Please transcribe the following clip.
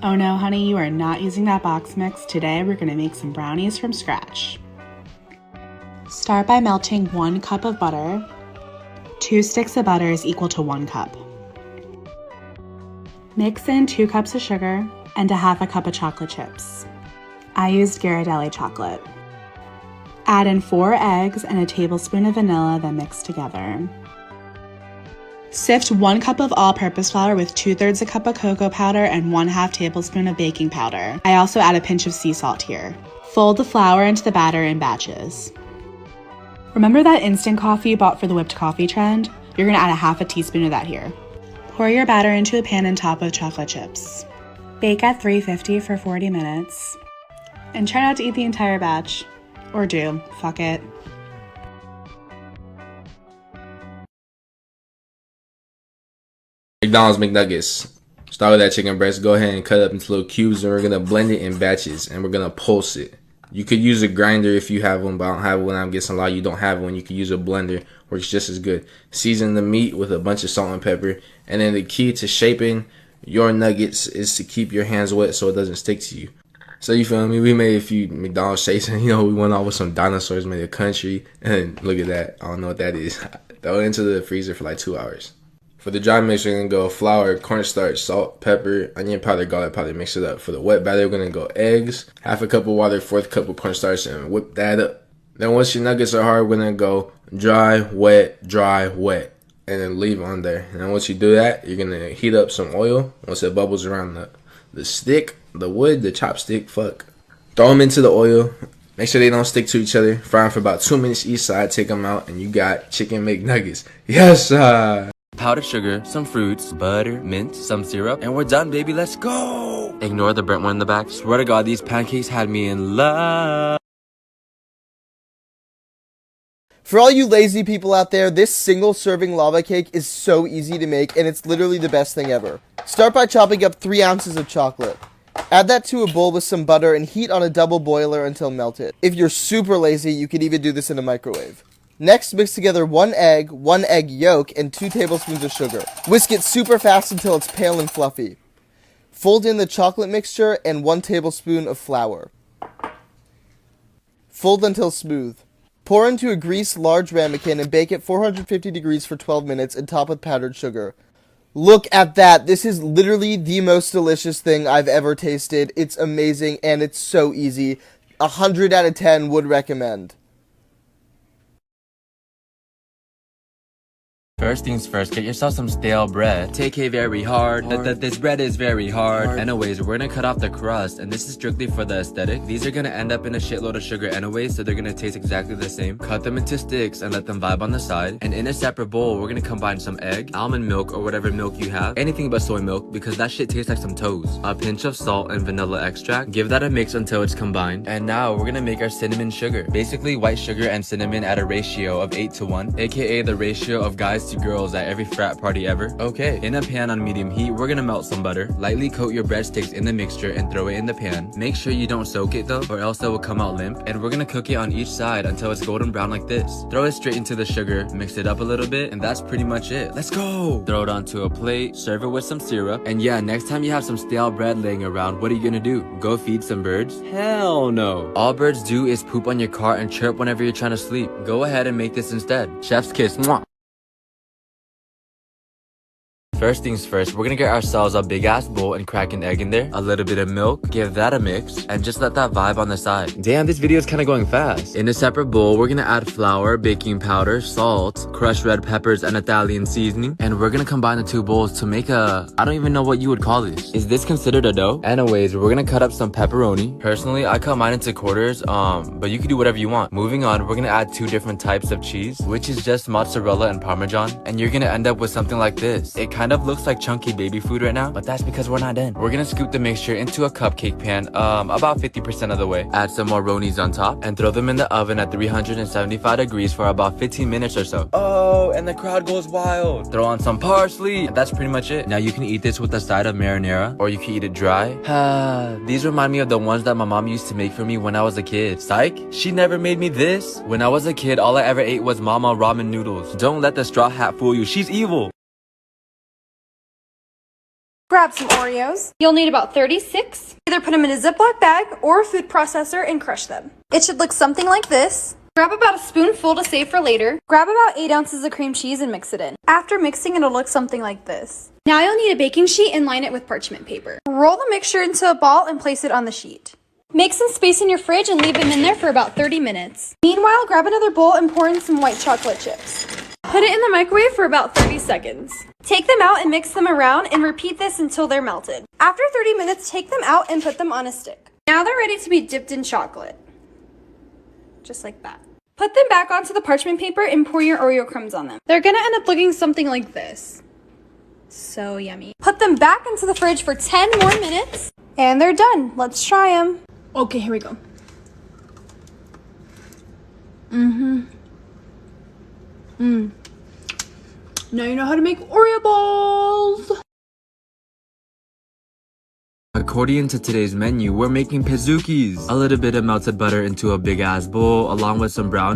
Oh no, honey, you are not using that box mix. Today we're gonna make some brownies from scratch. Start by melting 1 cup of butter. 2 sticks of butter is equal to 1 cup. Mix in 2 cups of sugar and 1/2 cup of chocolate chips. I used Ghirardelli chocolate. Add in 4 eggs and a tablespoon of vanilla, then mix together. Sift 1 cup of all-purpose flour with 2/3 a cup of cocoa powder and 1/2 tablespoon of baking powder. I also add a pinch of sea salt here. Fold the flour into the batter in batches. Remember that instant coffee you bought for the whipped coffee trend? You're gonna add 1/2 teaspoon of that here. Pour your batter into a pan and top with chocolate chips. Bake at 350 for 40 minutes. And try not to eat the entire batch. Or do, fuck it. McDonald's McNuggets. Start with that chicken breast. Go ahead and cut it up into little cubes, and we're gonna blend it in batches, and we're gonna pulse it. You could use a grinder if you have one, but I don't have one. I'm guessing a lot of you don't have one. You could use a blender, works just as good. Season the meat with a bunch of salt and pepper, and then the key to shaping your nuggets is to keep your hands wet so it doesn't stick to you. So you feel me? We made a few McDonald's shapes, and we went off with some dinosaurs, made a country, and look at that. I don't know what that is. Throw it into the freezer for like 2 hours. For the dry mix, we're going to go flour, cornstarch, salt, pepper, onion powder, garlic powder, mix it up. For the wet batter, we're going to go eggs, 1/2 cup of water, 1/4 cup of cornstarch, and whip that up. Then once your nuggets are hard, we're going to go dry, wet, and then leave on there. And then once you do that, you're going to heat up some oil. Once it bubbles around the stick, the wood, the chopstick, throw them into the oil. Make sure they don't stick to each other. Fry them for about 2 minutes each side. Take them out, and you got chicken McNuggets. Yes, Powdered sugar, some fruits, butter, mint, some syrup, and we're done, baby. Let's go! Ignore the burnt one in the back. Swear to God, these pancakes had me in love. For all you lazy people out there, this single serving lava cake is so easy to make, and it's literally the best thing ever. Start by chopping up 3 ounces of chocolate. Add that to a bowl with some butter and heat on a double boiler until melted. If you're super lazy, you could even do this in a microwave. Next, mix together 1 egg, 1 egg yolk, and 2 tablespoons of sugar. Whisk it super fast until it's pale and fluffy. Fold in the chocolate mixture and 1 tablespoon of flour. Fold until smooth. Pour into a greased large ramekin and bake at 450 degrees for 12 minutes and top with powdered sugar. Look at that. This is literally the most delicious thing I've ever tasted. It's amazing and it's so easy. 100 out of 10 would recommend. First things first, get yourself some stale bread. Take it very hard. This bread is very hard. Anyways, we're gonna cut off the crust, and this is strictly for the aesthetic. These are gonna end up in a shitload of sugar anyways, so they're gonna taste exactly the same. Cut them into sticks and let them vibe on the side. And in a separate bowl, we're gonna combine some egg, almond milk, or whatever milk you have. Anything but soy milk, because that shit tastes like some toes. A pinch of salt and vanilla extract. Give that a mix until it's combined. And now we're gonna make our cinnamon sugar. Basically, white sugar and cinnamon at a ratio of 8 to 1, aka the ratio of guys to girls at every frat party ever. Okay, in a pan on medium heat, we're gonna melt some butter. Lightly coat your breadsticks in the mixture and throw it in the pan. Make sure you don't soak it though, or else it will come out limp. And we're gonna cook it on each side until it's golden brown like this. Throw it straight into the sugar, mix it up a little bit, and that's pretty much it. Let's go! Throw it onto a plate, serve it with some syrup. And yeah, next time you have some stale bread laying around, what are you gonna do? Go feed some birds? Hell no! All birds do is poop on your car and chirp whenever you're trying to sleep. Go ahead and make this instead. Chef's kiss. Mwah! First things first, we're gonna get ourselves a big ass bowl and crack an egg in there, a little bit of milk, give that a mix, and just let that vibe on the side. Damn, this video is kind of going fast. In a separate bowl, we're gonna add flour, baking powder, salt, crushed red peppers, and Italian seasoning, and we're gonna combine the 2 bowls to make I don't even know what you would call this. Is this considered a dough? Anyways, we're gonna cut up some pepperoni. Personally, I cut mine into quarters, but you can do whatever you want. Moving on, we're gonna add 2 different types of cheese, which is just mozzarella and parmesan, and you're gonna end up with something like this. It kind of looks like chunky baby food right now, but that's because we're not done. We're gonna scoop the mixture into a cupcake pan, about 50% of the way. Add some more ronis on top, and throw them in the oven at 375 degrees for about 15 minutes or so. Oh, and the crowd goes wild. Throw on some parsley, and that's pretty much it. Now you can eat this with a side of marinara, or you can eat it dry. These remind me of the ones that my mom used to make for me when I was a kid. Psych, she never made me this. When I was a kid, all I ever ate was mama ramen noodles. Don't let the straw hat fool you, she's evil. Grab some Oreos. You'll need about 36. Either put them in a Ziploc bag or a food processor and crush them. It should look something like this. Grab about a spoonful to save for later. Grab about 8 ounces of cream cheese and mix it in. After mixing, it'll look something like this. Now you'll need a baking sheet and line it with parchment paper. Roll the mixture into a ball and place it on the sheet. Make some space in your fridge and leave them in there for about 30 minutes. Meanwhile, grab another bowl and pour in some white chocolate chips. Put it in the microwave for about 30 seconds. Take them out and mix them around and repeat this until they're melted. After 30 minutes, take them out and put them on a stick. Now they're ready to be dipped in chocolate. Just like that. Put them back onto the parchment paper and pour your Oreo crumbs on them. They're gonna end up looking something like this. So yummy. Put them back into the fridge for 10 more minutes. And they're done. Let's try them. Okay, here we go. Now you know how to make Oreo balls. According to today's menu, we're making pizookies. A little bit of melted butter into a big ass bowl, along with some brown